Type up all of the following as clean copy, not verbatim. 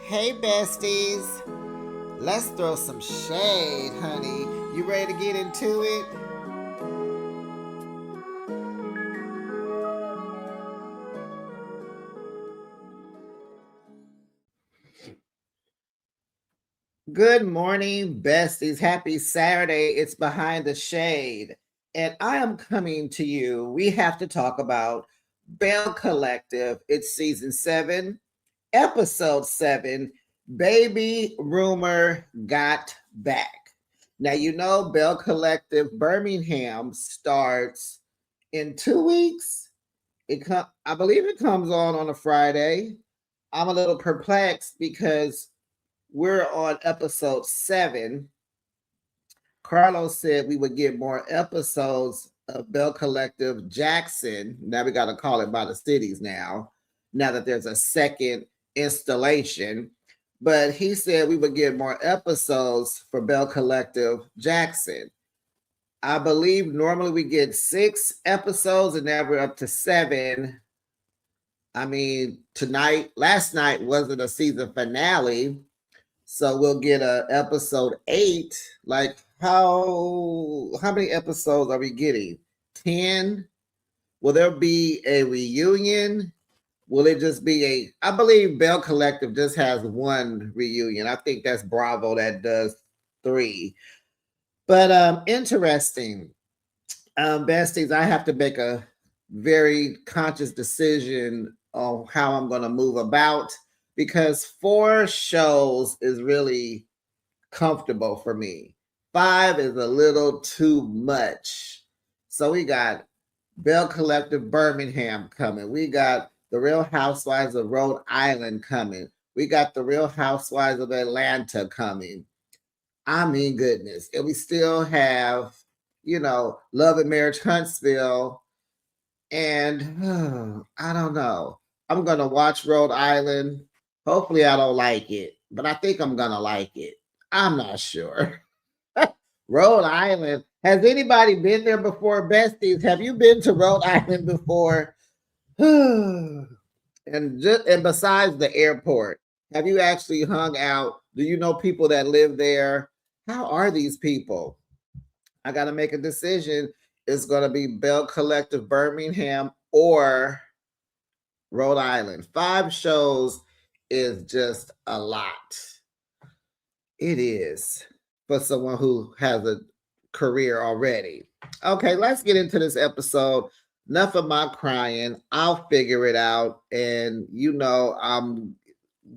Hey besties, let's throw some shade, honey. You ready to get into it? Good morning, besties. Happy Saturday. It's Behind the Shade. And I am coming to you. We have to talk about Belle Collective. It's season 7, episode 7. Baby Rumor Got Back. Now, you know, Belle Collective Birmingham starts in 2 weeks. I believe it comes on a Friday. I'm a little perplexed because we're on episode 7. Carlos said we would get more episodes of Belle Collective Jackson. Now we got to call it by the cities now that there's a second installation. But he said we would get more episodes for Belle Collective Jackson. I believe normally we get 6 episodes and now we're up to 7. I mean, last night wasn't a season finale. So we'll get a episode 8. Like how many episodes are we getting? 10? Will there be a reunion? Will it just be I believe Belle Collective just has one reunion. I think that's Bravo that does 3. But interesting. Besties, I have to make a very conscious decision on how I'm going to move about because 4 shows is really comfortable for me. 5 is a little too much. So we got Belle Collective Birmingham coming. We got the Real Housewives of Rhode Island coming. We got the Real Housewives of Atlanta coming. I mean, goodness. And we still have, Love and Marriage Huntsville. And I don't know. I'm going to watch Rhode Island. Hopefully, I don't like it, but I think I'm going to like it. I'm not sure. Rhode Island. Has anybody been there before, besties? Have you been to Rhode Island before? and besides the airport, have you actually hung out? Do you know people that live there? How are these people? I got to make a decision. It's going to be Belle Collective Birmingham or Rhode Island. 5 shows is just a lot. It is for someone who has a career already. Okay, let's get into this episode. Enough of my crying. I'll figure it out. And we'll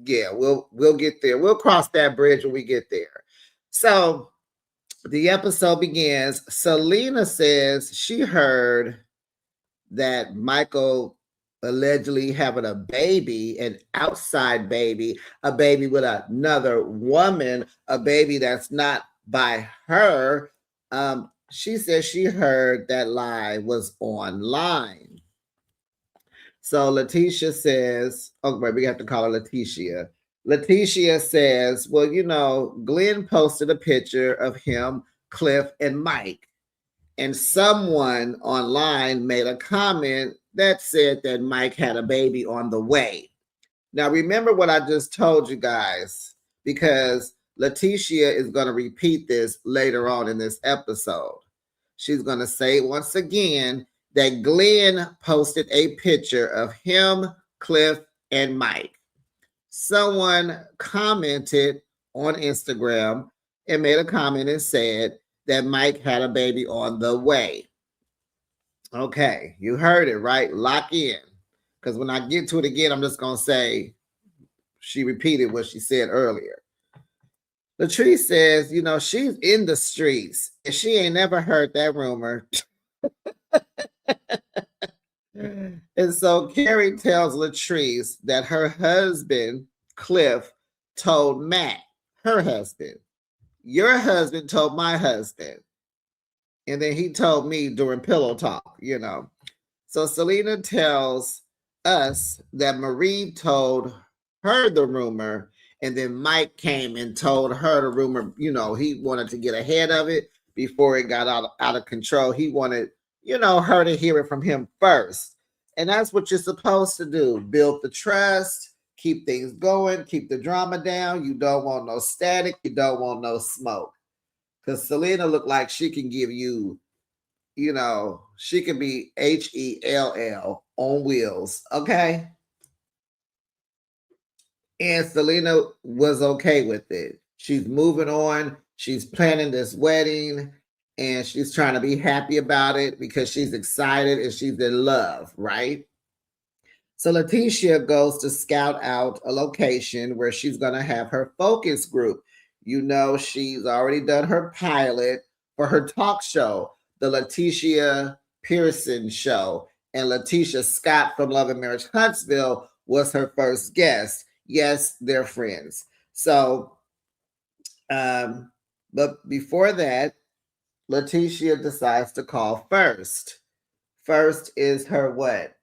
get there. We'll cross that bridge when we get there. So the episode begins. Selena says she heard that Michael allegedly having a baby, an outside baby, a baby with another woman, a baby that's not by her. She says she heard that lie was online. So Letitia says, wait, we have to call her Letitia. Letitia says, well, Glenn posted a picture of him, Cliff, and Mike. And someone online made a comment that said that Mike had a baby on the way. Now, remember what I just told you guys, because Letitia is going to repeat this later on in this episode. She's going to say once again that Glenn posted a picture of him, Cliff, and Mike. Someone commented on Instagram and made a comment and said that Mike had a baby on the way. Okay, you heard it, right? Lock in. Because when I get to it again, I'm just going to say she repeated what she said earlier. Latrice says, she's in the streets and she ain't never heard that rumor. And so Carrie tells Latrice that her husband, Cliff, told Matt, her husband, your husband told my husband. And then he told me during pillow talk, So Selena tells us that Marie told her the rumor, and then Mike came and told her the rumor. He wanted to get ahead of it before it got out of control. He wanted, her to hear it from him first. And that's what you're supposed to do. Build the trust, keep things going, keep the drama down. You don't want no static. You don't want no smoke. Because Selena looked like she can give you, she can be HELL on wheels. Okay. And Selena was okay with it. She's moving on. She's planning this wedding and she's trying to be happy about it because she's excited and she's in love, right? So Letitia goes to scout out a location where she's going to have her focus group. She's already done her pilot for her talk show, the Letitia Pearson Show. And Letitia Scott from Love and Marriage Huntsville was her first guest. Yes, they're friends. So, but before that, Letitia decides to call First. First is her what?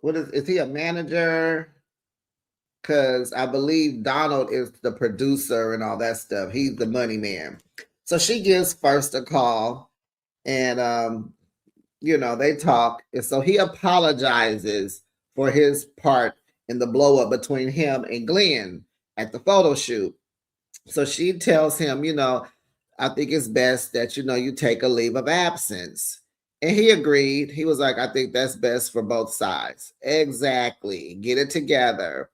What is he a manager? Because I believe Donald is the producer and all that stuff. He's the money man. So she gives First a call and they talk. And so he apologizes for his part in the blow up between him and Glenn at the photo shoot. So she tells him, I think it's best that, you take a leave of absence. And he agreed. He was like, I think that's best for both sides. Exactly. Get it together.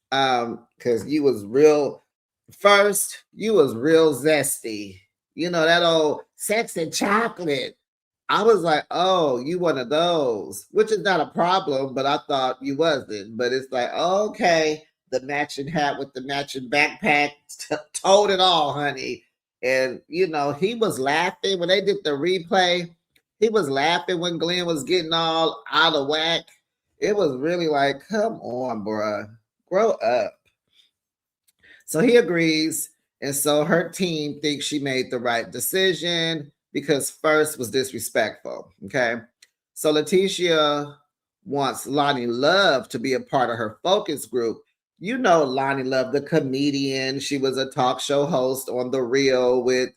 Because you was real zesty. That old sex and chocolate. I was like, oh, you one of those, which is not a problem, but I thought you wasn't. But it's like, okay, the matching hat with the matching backpack, told it all, honey. And, he was laughing when they did the replay. He was laughing when Glenn was getting all out of whack. It was really like, come on, bruh, grow up. So he agrees. And so her team thinks she made the right decision because First was disrespectful. Okay. So Letitia wants Lonnie Love to be a part of her focus group. Lonnie Love, the comedian. She was a talk show host on The Real with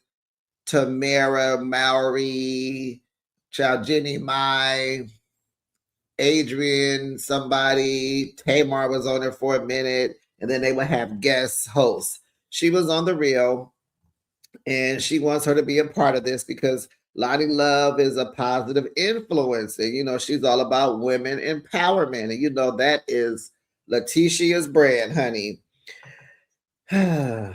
Tamara Mowry, Jenny Mai, Adrian, somebody. Tamar was on there for a minute. And then they would have guest hosts. She was on The Real. And she wants her to be a part of this because Lonnie Love is a positive influence. And, she's all about women empowerment. And, that is Letitia's brand, honey. And,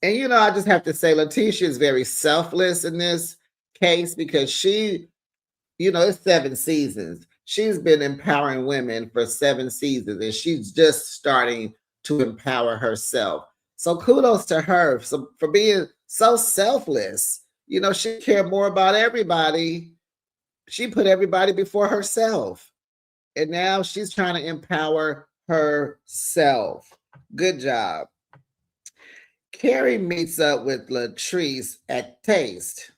I just have to say, Letitia is very selfless in this case because she, it's 7 seasons. She's been empowering women for 7 seasons and she's just starting to empower herself. So kudos to her for being so selfless. She cared more about everybody. She put everybody before herself. And now she's trying to empower herself. Good job. Carrie meets up with Latrice at Taste.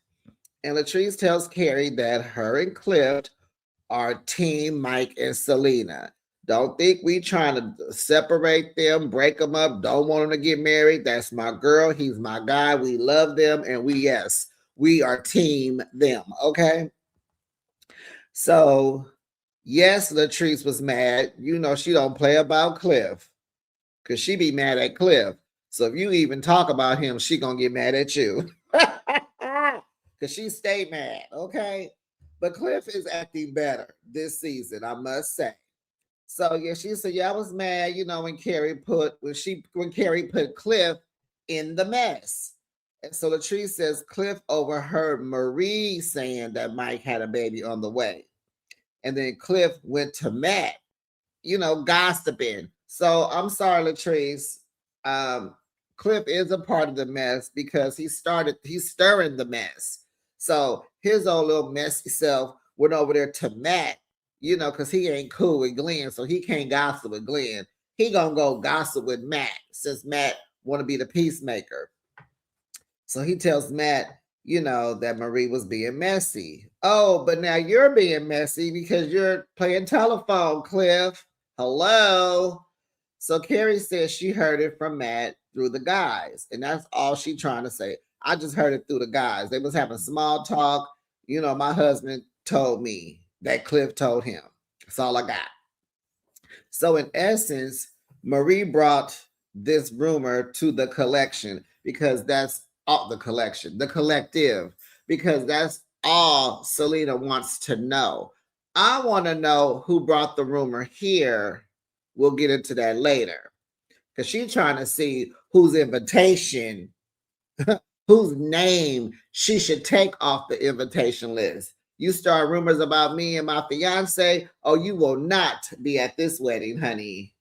And Latrice tells Carrie that her and Cliff are Team Mike and Selena. Don't think we trying to separate them, break them up. Don't want them to get married. That's my girl. He's my guy. We love them. And we are team them. Okay. So, yes, Latrice was mad. She don't play about Cliff because she be mad at Cliff. So if you even talk about him, she going to get mad at you because she stay mad. Okay. But Cliff is acting better this season, I must say. So yeah, she said, yeah, I was mad, when Carrie put Cliff in the mess. And so Latrice says Cliff overheard Marie saying that Mike had a baby on the way. And then Cliff went to Matt, gossiping. So I'm sorry, Latrice. Cliff is a part of the mess because he's stirring the mess. So his old little messy self went over there to Matt, because he ain't cool with Glenn, so he can't gossip with Glenn. He gonna go gossip with Matt since Matt want to be the peacemaker. So he tells Matt, that Marie was being messy. Oh, but now you're being messy because you're playing telephone, Cliff. Hello. So Carrie says she heard it from Matt through the guys, and that's all she trying to say. I just heard it through the guys. They was having small talk. My husband told me that Cliff told him. That's all I got. So in essence, Marie brought this rumor to the collection because that's all the collection, the collective, because that's all Selena wants to know. I want to know who brought the rumor here. We'll get into that later because she's trying to see whose invitation, whose name she should take off the invitation list. You start rumors about me and my fiance, oh, you will not be at this wedding, honey.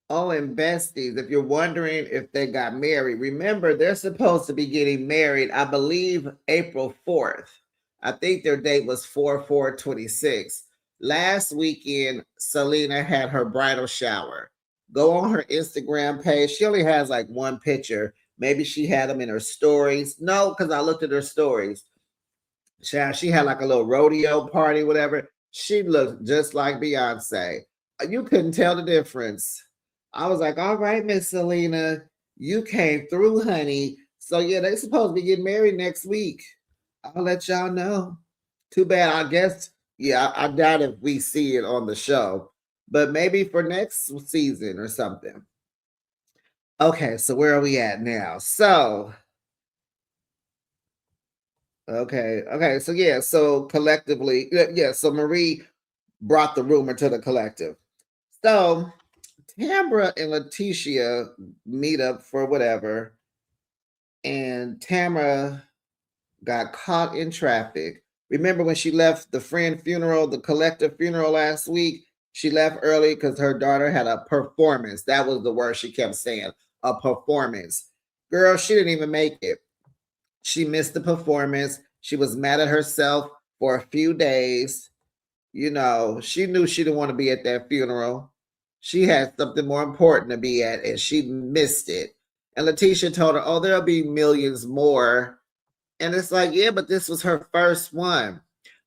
Oh, and besties, if you're wondering if they got married, remember they're supposed to be getting married, I believe, April 4th. I think their date was 4/4/26. Last weekend, Selena had her bridal shower. Go on her Instagram page. She only has like one picture. Maybe she had them in her stories. No, because I looked at her stories. She had like a little rodeo party, whatever. She looked just like Beyonce. You couldn't tell the difference. I was like, all right, Miss Selena, you came through, honey. So yeah, they supposed to be getting married next week. I'll let y'all know. Too bad, I guess. Yeah, I doubt if we see it on the show, but maybe for next season or something. Okay, so where are we at now? So, okay, so yeah, so collectively, yeah, so Marie brought the rumor to the collective. So Tamra and Letitia meet up for whatever, and Tamra got caught in traffic. Remember when she left the friend funeral, the collective funeral last week? She left early because her daughter had a performance. That was the word she kept saying, a performance. Girl, she didn't even make it. She missed the performance. She was mad at herself for a few days. You know, she knew she didn't want to be at that funeral. She had something more important to be at, and she missed it. And Letitia told her, oh, there'll be millions more. And it's like, yeah, but this was her first one.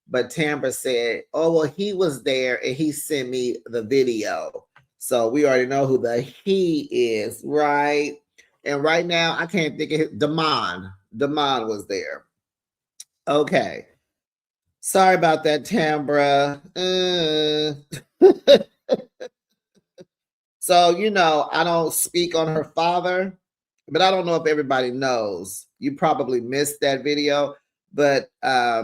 But Tambra said, oh, well, he was there and he sent me the video. So we already know who the he is, right? And right now, I can't think of it. Damon. Damon was there. Okay. Sorry about that, Tambra. So, you know, I don't speak on her father, but I don't know if everybody knows. You probably missed that video, but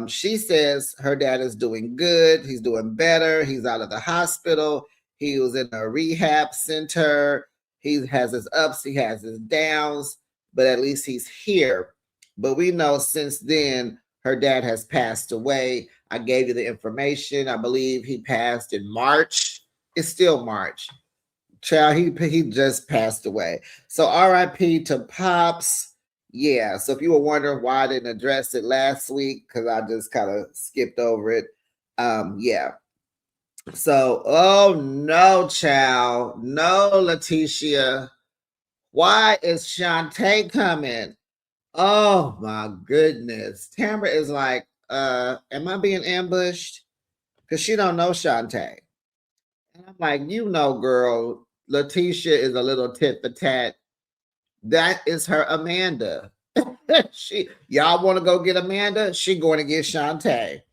she says her dad is doing good. He's doing better. He's out of the hospital. He was in a rehab center. He has his ups, he has his downs, but at least he's here. But we know since then, her dad has passed away. I gave you the information. I believe he passed in March. It's still March. Child, he just passed away. So R.I.P. to Pops. Yeah. So if you were wondering why I didn't address it last week, because I just kind of skipped over it. Yeah. So, oh no, child. No, Letitia. Why is Shantae coming? Oh my goodness. Tamara is like, am I being ambushed? Because she don't know Shantae. And I'm like, you know, girl, Letitia is a little tit for tat. That is her Amanda. Y'all want to go get Amanda? She going to get Shantae.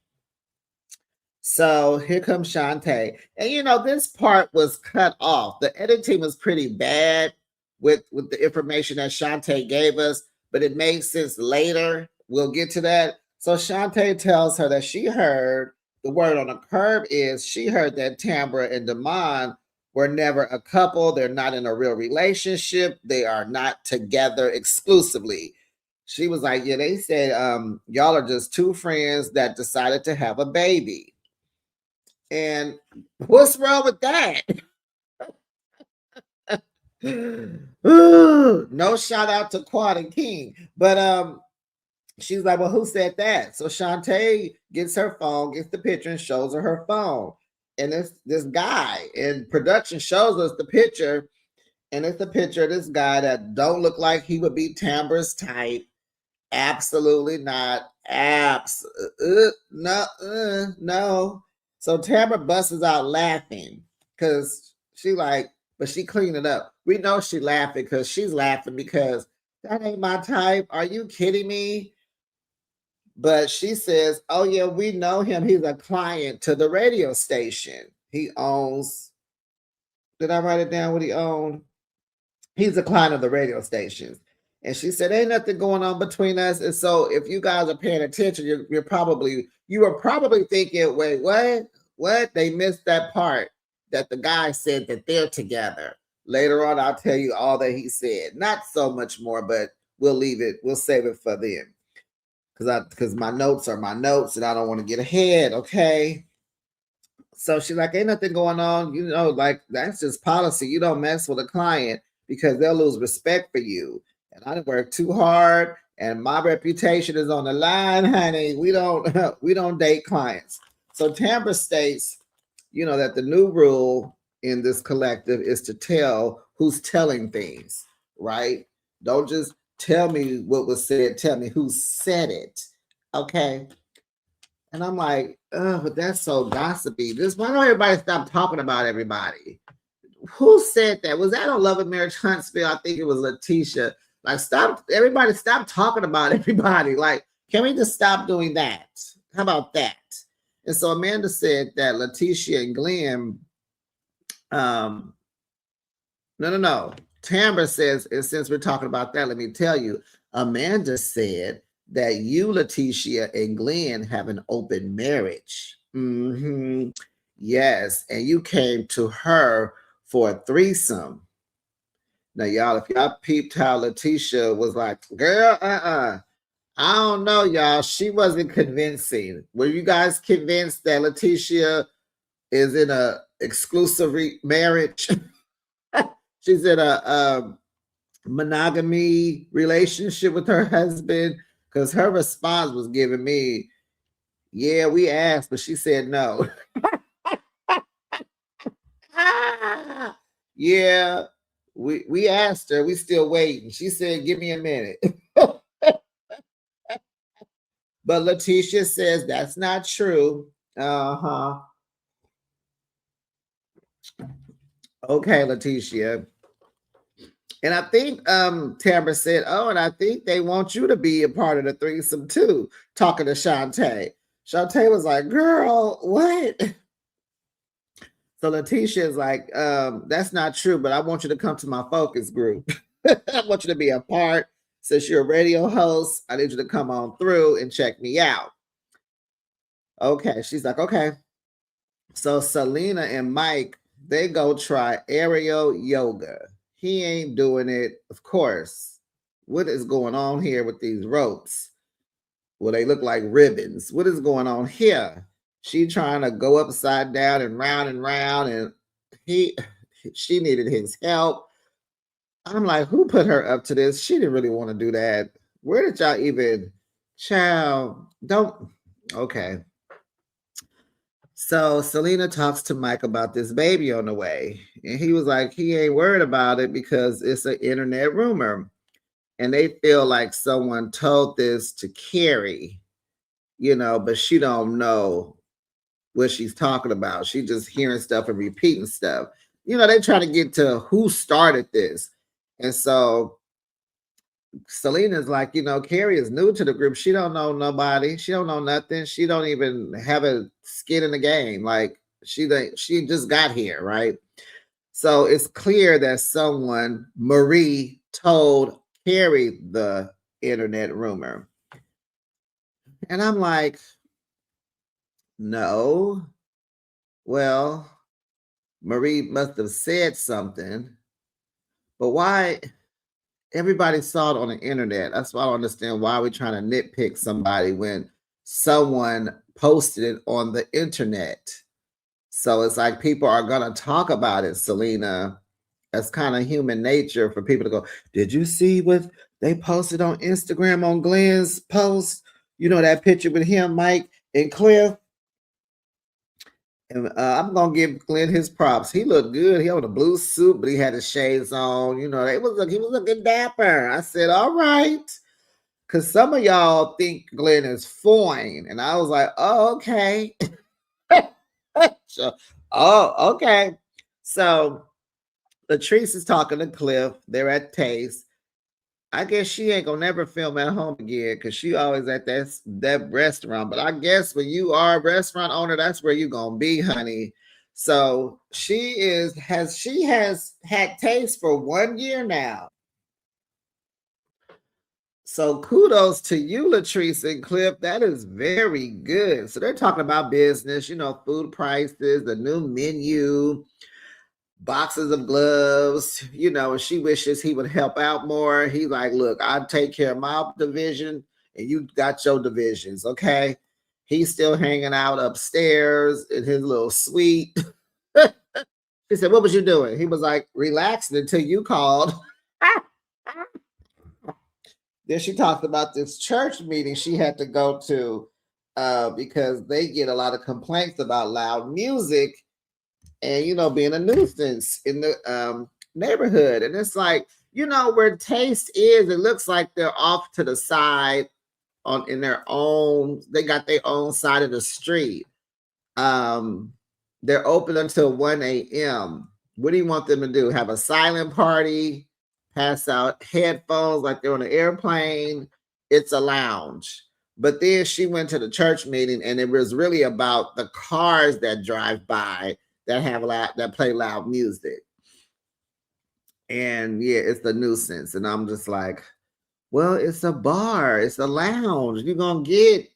So here comes Shantae. And you know, this part was cut off. The editing was pretty bad with the information that Shantae gave us, but it made sense later. We'll get to that. So Shantae tells her that she heard the word on the curb is she heard that Tambra and Damon were never a couple. They're not in a real relationship. They are not together exclusively. She was like, yeah, they said y'all are just two friends that decided to have a baby. And what's wrong with that? No shout out to Quad and King. But she's like, well, who said that? So Shantae gets her phone, gets the picture, and shows her phone. And this guy in production shows us the picture, and it's the picture of this guy that don't look like he would be Tambra's type. Absolutely not. No. So Tamara busts out laughing because she like, but she cleaned it up. We know she laughing because she's laughing because that ain't my type. Are you kidding me? But she says, oh yeah, we know him. He's a client to the radio station. He owns, did I write it down what he owned? He's a client of the radio stations. And she said, ain't nothing going on between us. And so if you guys are paying attention, you were probably thinking, wait, what? What? They missed that part that the guy said that they're together. Later on, I'll tell you all that he said. Not so much more, but we'll leave it, we'll save it for then. Because my notes are my notes and I don't want to get ahead, okay? So she's like, ain't nothing going on, like that's just policy. You don't mess with a client because they'll lose respect for you. And I didn't work too hard, and my reputation is on the line, honey. We don't date clients. So Tambra states, that the new rule in this collective is to tell who's telling things, right? Don't just tell me what was said, tell me who said it. Okay. And I'm like, oh, but that's so gossipy. Why don't everybody stop talking about everybody? Who said that? Was that on Love and Marriage Huntsville? I think it was Letitia. Like, everybody stop talking about everybody. Like, can we just stop doing that? How about that? And so Amanda said that Letitia and Glenn, no. Tambra says, and since we're talking about that, let me tell you, Amanda said that you, Letitia, and Glenn have an open marriage. Mm-hmm. Yes, and you came to her for a threesome. Now, y'all, if y'all peeped how Letitia was like, girl, I don't know, y'all. She wasn't convincing. Were you guys convinced that Letitia is in a exclusive marriage? She's in a monogamy relationship with her husband? Because her response was giving me, yeah, we asked, but she said no. Yeah, we asked her. We still waiting. She said, give me a minute. But Letitia says that's not true. Uh-huh. Okay, Letitia. And I think Tambra said, oh, and I think they want you to be a part of the threesome too, talking to Shantae. Shantae was like, girl, what? So Letitia is like, that's not true, but I want you to come to my focus group. I want you to be a part. Since you're a radio host, I need you to come on through and check me out. Okay, she's like, okay. So Selena and Mike, they go try aerial yoga. He ain't doing it, of course. What is going on here with these ropes? Well, they look like ribbons. What is going on here? She trying to go upside down and round, and she needed his help. I'm like, who put her up to this? She didn't really want to do that. Where did y'all even, child, don't, okay. So Selena talks to Mike about this baby on the way. And he was like, he ain't worried about it because it's an internet rumor. And they feel like someone told this to Carrie, but she don't know what she's talking about. She just hearing stuff and repeating stuff. They try to get to who started this. And so Selena's like, Carrie is new to the group. She don't know nobody. She don't know nothing. She don't even have a skin in the game. Like she just got here, right? So it's clear that someone, Marie, told Carrie the internet rumor. And I'm like, no. Well, Marie must have said something. But why? Everybody saw it on the internet. That's why I don't understand why we're trying to nitpick somebody when someone posted it on the internet. So it's like people are going to talk about it, Selena. That's kind of human nature for people to go, did you see what they posted on Instagram on Glenn's post? That picture with him, Mike, and Cliff? And I'm gonna give Glenn his props. He looked good. He had a blue suit, but he had his shades on. He was looking dapper. I said, all right, because some of y'all think Glenn is fine, and I was like, oh, okay. So, oh, okay. So Latrice is talking to Cliff. They're at Taste. I guess she ain't gonna never film at home again because she always at that restaurant. But I guess when you are a restaurant owner, that's where you gonna be, honey. So she has had taste for 1 year now. So kudos to you, Latrice and Cliff. That is very good. So they're talking about business, food prices, the new menu, boxes of gloves. She wishes he would help out more. He's like, look, I'll take care of my division and you got your divisions, okay? He's still hanging out upstairs in his little suite. He said, what was you doing? He was like, relaxing until you called. Then she talked about this church meeting she had to go to because they get a lot of complaints about loud music and, being a nuisance in the neighborhood. And it's like, where taste is, it looks like they're off to the side in their own, they got their own side of the street. They're open until 1 a.m. What do you want them to do? Have a silent party? Pass out headphones like they're on an airplane? It's a lounge. But then she went to the church meeting and it was really about the cars that drive by that play loud music. And yeah, it's the nuisance. And I'm just like, well, it's a bar, it's a lounge. You're gonna get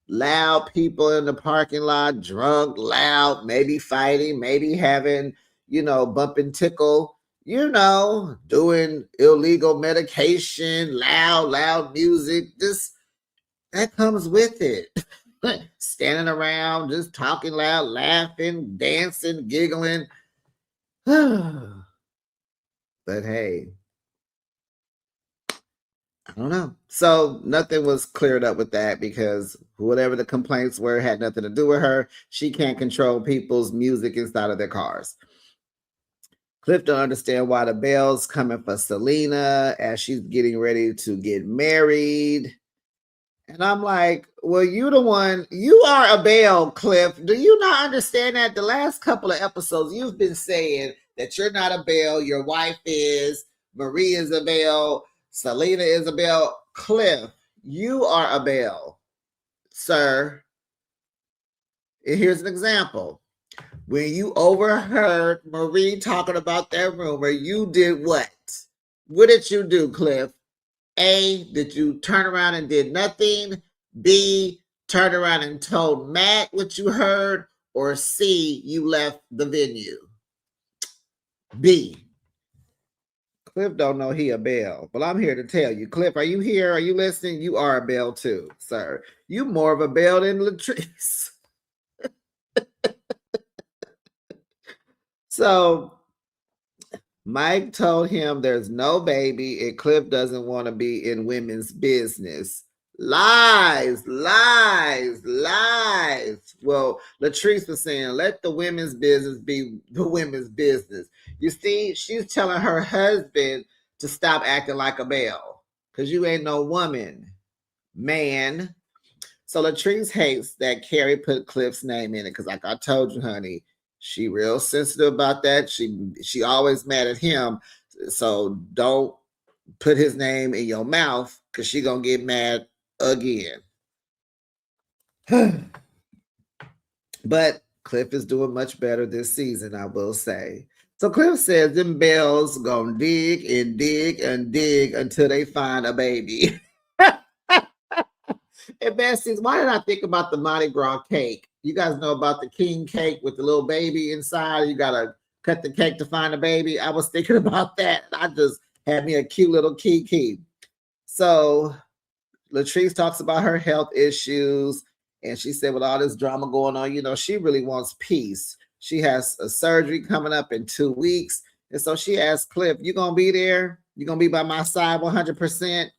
loud people in the parking lot, drunk, loud, maybe fighting, maybe having, bump and tickle, doing illegal medication, loud music. Just that comes with it. Standing around, just talking loud, laughing, dancing, giggling. But hey, I don't know. So nothing was cleared up with that because whatever the complaints were had nothing to do with her. She can't control people's music inside of their cars. Cliff don't understand why the Belle's coming for Selena as she's getting ready to get married. And I'm like, well, you are a Belle, Cliff. Do you not understand that? The last couple of episodes, you've been saying that you're not a Belle, your wife is, Marie is a Belle, Selena is a Belle. Cliff, you are a Belle, sir. And here's an example. When you overheard Marie talking about that rumor, you did what? What did you do, Cliff? A, did you turn around and did nothing? B, turned around and told Matt what you heard? Or C, you left the venue? B. Cliff don't know he a Belle, but I'm here to tell you. Cliff, are you here? Are you listening? You are a Belle too, sir. You more of a Belle than Latrice. So Mike told him there's no baby and Cliff doesn't want to be in women's business. Lies. Well, Latrice was saying, let the women's business be the women's business. You see, she's telling her husband to stop acting like a Belle because you ain't no woman, man. So Latrice hates that Carrie put Cliff's name in it because, like I told you, honey, she real sensitive about that. She always mad at him. So don't put his name in your mouth because she gonna get mad again. But Cliff is doing much better this season, I will say. So Cliff says them Belle's gonna dig and dig and dig until they find a baby. And besties, why did I think about the Mardi Gras cake? You guys know about the king cake with the little baby inside. You gotta cut the cake to find a baby. I was thinking about that. I just had me a cute little Kiki. So Latrice talks about her health issues, and she said with all this drama going on, she really wants peace. She has a surgery coming up in 2 weeks. And so she asked Cliff, you gonna be there? You gonna be by my side 100%?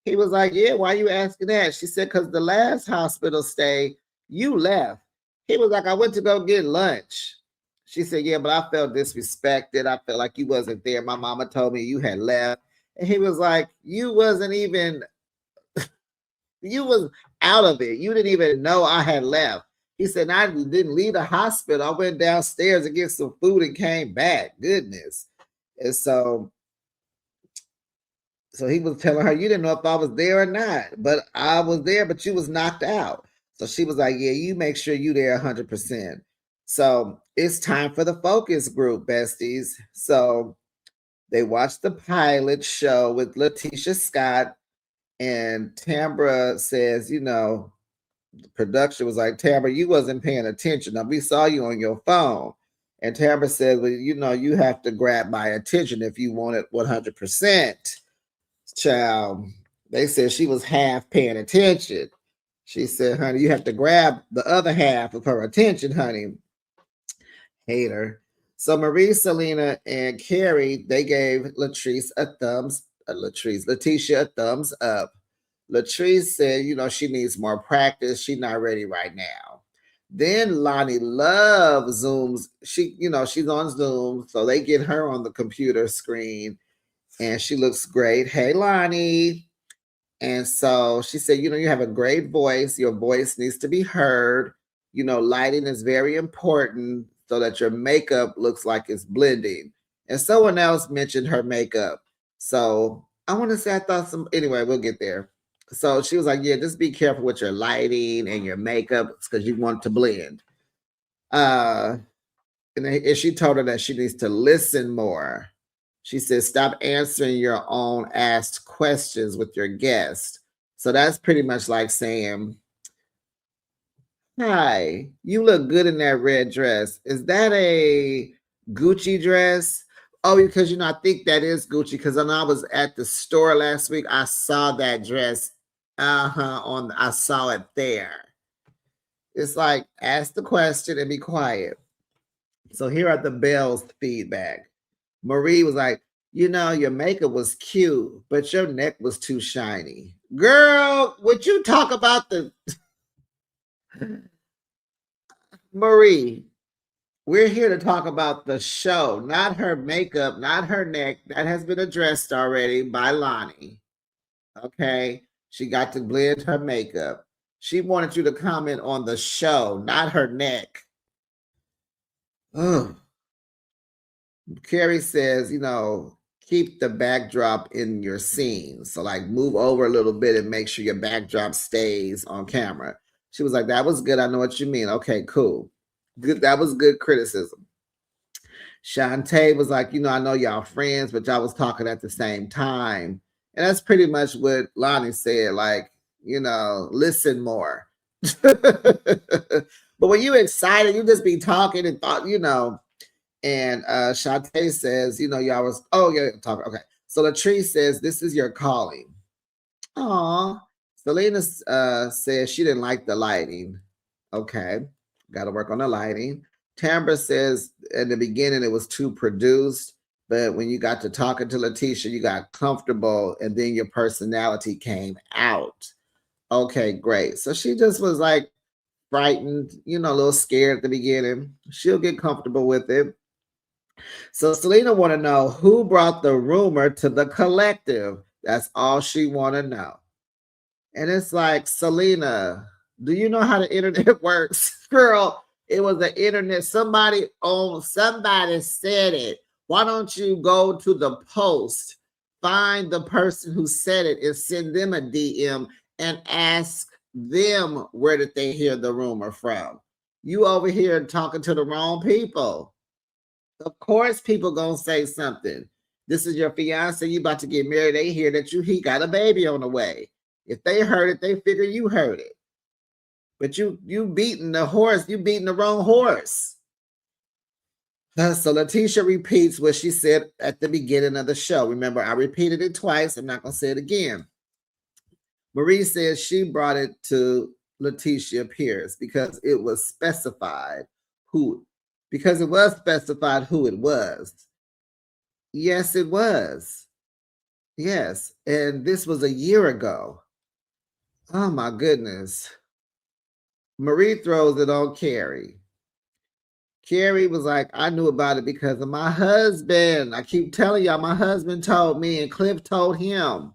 He was like, yeah, why are you asking that? She said, because the last hospital stay, you left. He was like, I went to go get lunch. She said, yeah, but I felt disrespected. I felt like you wasn't there. My mama told me you had left. And he was like, you wasn't even, you was out of it. You didn't even know I had left. He said, I didn't leave the hospital. I went downstairs to get some food and came back. Goodness. And so he was telling her, you didn't know if I was there or not, but I was there, but you was knocked out. So she was like, yeah, you make sure you there 100%. So It's time for the focus group, besties. So they watched the pilot show with Letitia Scott, and Tambra says, the production was like, Tambra, you wasn't paying attention. Now, we saw you on your phone. And Tambra said, well, you have to grab my attention if you want it 100%. Child, they said she was half paying attention. She said, honey, you have to grab the other half of her attention, honey. Hater. So Marie, Selena, and Carrie, they gave Letitia a thumbs up. Latrice said, she needs more practice. She's not ready right now. Then Lonnie loves Zooms. She's on Zoom, so they get her on the computer screen, and she looks great. Hey, Lonnie. And so she said, you have a great voice. Your voice needs to be heard. Lighting is very important so that your makeup looks like it's blending. And someone else mentioned her makeup. So I want to say anyway, we'll get there. So she was like, yeah, just be careful with your lighting and your makeup because you want to blend. And she told her that she needs to listen more. She says, stop answering your own asked questions with your guest. So that's pretty much like saying, hi, you look good in that red dress. Is that a Gucci dress? Oh, because, I think that is Gucci because when I was at the store last week, I saw that dress. I saw it there. It's like, ask the question and be quiet. So here are the Belle's feedback. Marie was like, your makeup was cute, but your neck was too shiny. Girl, would you talk about the... Marie, we're here to talk about the show, not her makeup, not her neck. That has been addressed already by Lonnie. Okay? She got to blend her makeup. She wanted you to comment on the show, not her neck. Ugh. Carrie says, keep the backdrop in your scene. So like move over a little bit and make sure your backdrop stays on camera. She was like, that was good. I know what you mean. Okay, cool. Good. That was good criticism. Shantae was like, I know y'all friends, but y'all was talking at the same time. And that's pretty much what Lonnie said. Like, listen more. But when you're excited, you just be talking and thought, And Shantae says, y'all was, talking. Okay. So Latrice says, this is your calling. Aw. Selena says she didn't like the lighting. Okay. Got to work on the lighting. Tambra says in the beginning it was too produced, but when you got to talking to Letitia, you got comfortable and then your personality came out. Okay, great. So she just was like frightened, a little scared at the beginning. She'll get comfortable with it. So Selena want to know who brought the rumor to the collective. That's all she want to know. And it's like, Selena, do you know how the internet works? Girl, it was the internet. Somebody said it. Why don't you go to the post, find the person who said it and send them a DM and ask them where did they hear the rumor from? You over here talking to the wrong people. Of course, people gonna say something. This is your fiance. You about to get married. They hear that he got a baby on the way. If they heard it, they figure you heard it. But you beating the horse. You beating the wrong horse. So Letitia repeats what she said at the beginning of the show. Remember, I repeated it twice. I'm not gonna say it again. Marie says she brought it to Letitia Pierce because it was specified who it was. Yes, it was. Yes. And this was a year ago. Oh my goodness. Marie throws it on Carrie. Carrie was like, I knew about it because of my husband. I keep telling y'all, my husband told me and Cliff told him.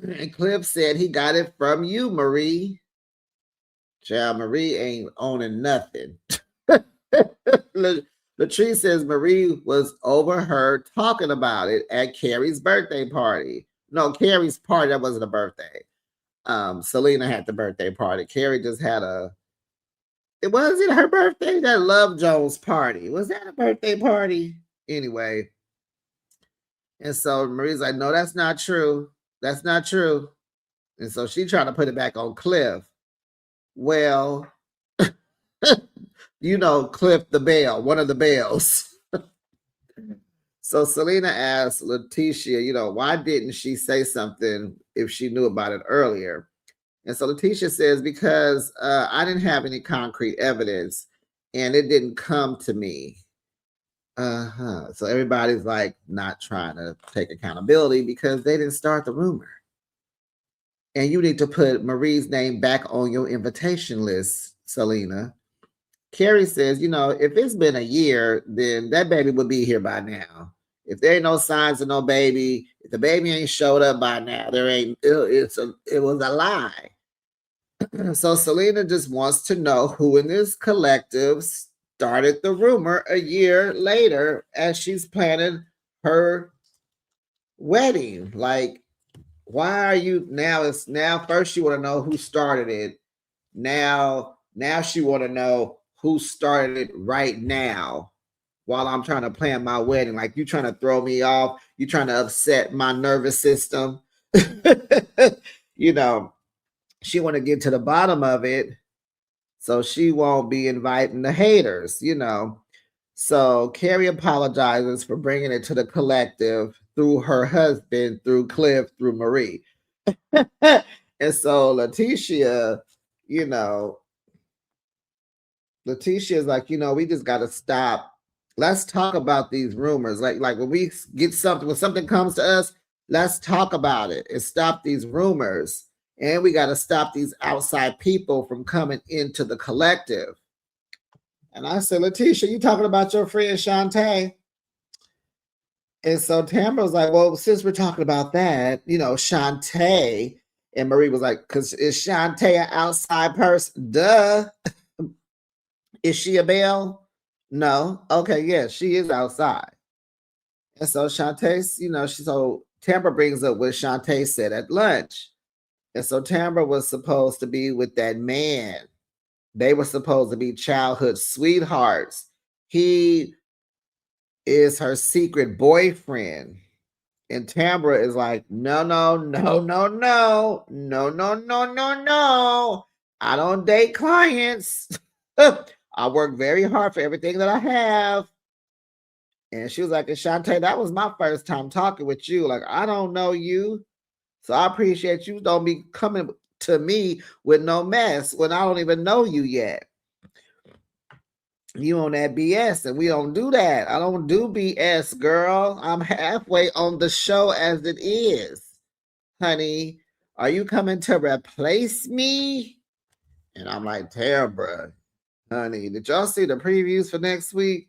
And Cliff said he got it from you, Marie. Child, Marie ain't owning nothing. Latrice says Marie was overheard talking about it at Carrie's birthday party. No, Carrie's party, that wasn't a birthday. Selena had the birthday party. Carrie just had Was it her birthday? That Love Jones party. Was that a birthday party? Anyway. And so Marie's like, no, that's not true. That's not true. And so she tried to put it back on Cliff. Well, you know, Cliff the Belle, one of the Bells. So Selena asked Letitia, you know, why didn't she say something if she knew about it earlier? And so Letitia says, because I didn't have any concrete evidence and it didn't come to me. So everybody's like not trying to take accountability because they didn't start the rumor. And you need to put Marie's name back on your invitation list, Selena. Carrie says, you know, if it's been a year, then that baby would be here by now. If there ain't no signs of no baby, if the baby ain't showed up by now, there ain't. It was a lie. So Selena just wants to know who in this collective started the rumor a year later as she's planning her wedding. Like, why are you now? It's now first you want to know who started it. Now she want to know who started it right now while I'm trying to plan my wedding. Like, you trying to throw me off. You trying to upset my nervous system. You know, she want to get to the bottom of it so she won't be inviting the haters, you know. So Carrie apologizes for bringing it to the collective through her husband, through Cliff, through Marie. And so Letitia, you know, Letitia is like, you know, we just got to stop. Let's talk about these rumors. Like when we get something, when something comes to us, let's talk about it and stop these rumors. And we got to stop these outside people from coming into the collective. And I said, Letitia, you talking about your friend Shantae? And so Tamara was like, well, since we're talking about that, you know, Shantae. And Marie was like, because is Shantae an outside person? Duh. Is she a Belle? No. Okay, yeah, she is outside. And so Shantae, you know, so Tamara brings up what Shantae said at lunch. And so Tamara was supposed to be with that man. They were supposed to be childhood sweethearts. He is her secret boyfriend. And Tamara is like, no, no, no, no, no, no, no, no, no, no. I don't date clients. I work very hard for everything that I have. And she was like, Ashante, that was my first time talking with you. Like, I don't know you. So I appreciate you don't be coming to me with no mess when I don't even know you yet. You on that BS, and we don't do that. I don't do BS, girl. I'm halfway on the show as it is. Honey, are you coming to replace me? And I'm like, Tamara, honey, did y'all see the previews for next week?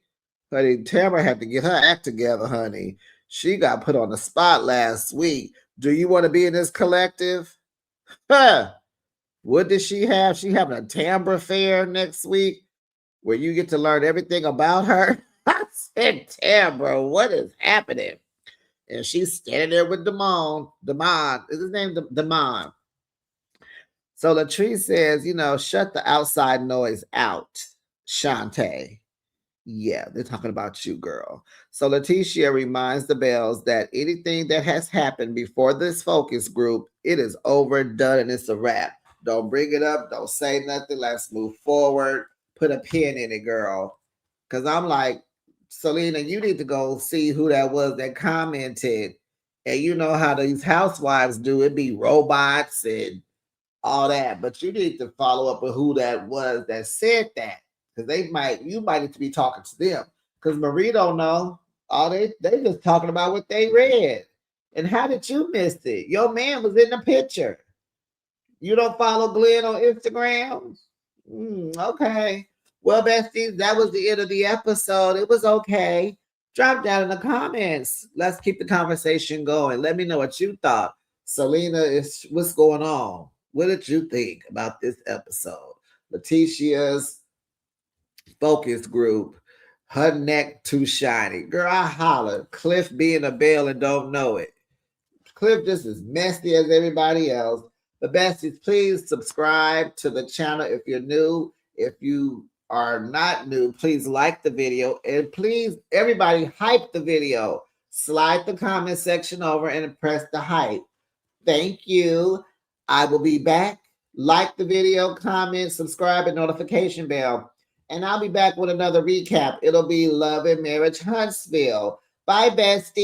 Honey, Tamara had to get her act together, honey. She got put on the spot last week. Do you want to be in this collective? Huh. What did she have? She having a Tamara fair next week where you get to learn everything about her? I said, Tamara, what is happening? And she's standing there with Damon. Is his name Damon? So Latrice says, you know, shut the outside noise out, Shantae. Yeah, they're talking about you, girl. So Letitia reminds the Bells that anything that has happened before this focus group, it is over, done, and it's a wrap. Don't bring it up. Don't say nothing. Let's move forward. Put a pin in it, girl. Because I'm like, Selena, you need to go see who that was that commented. And you know how these housewives do. It be robots and all that. But you need to follow up with who that was that said that. Because you might need to be talking to them. Because Marie don't know. All they just talking about what they read. And how did you miss it? Your man was in the picture. You don't follow Glenn on Instagram? Okay. Well, besties, that was the end of the episode. It was okay. Drop down in the comments. Let's keep the conversation going. Let me know what you thought. Selena, what's going on? What did you think about this episode? Letitia's focus group, her neck too shiny. Girl, I holler. Cliff being a Belle and don't know it. Cliff just as messy as everybody else. The besties, please subscribe to the channel if you're new If you are not new, please like the video, and please, everybody, hype the video. Slide the comment section over and press the hype. Thank you. I will be back. Like the video, comment, subscribe, and notification bell. And I'll be back with another recap. It'll be Love and Marriage Huntsville. Bye, besties.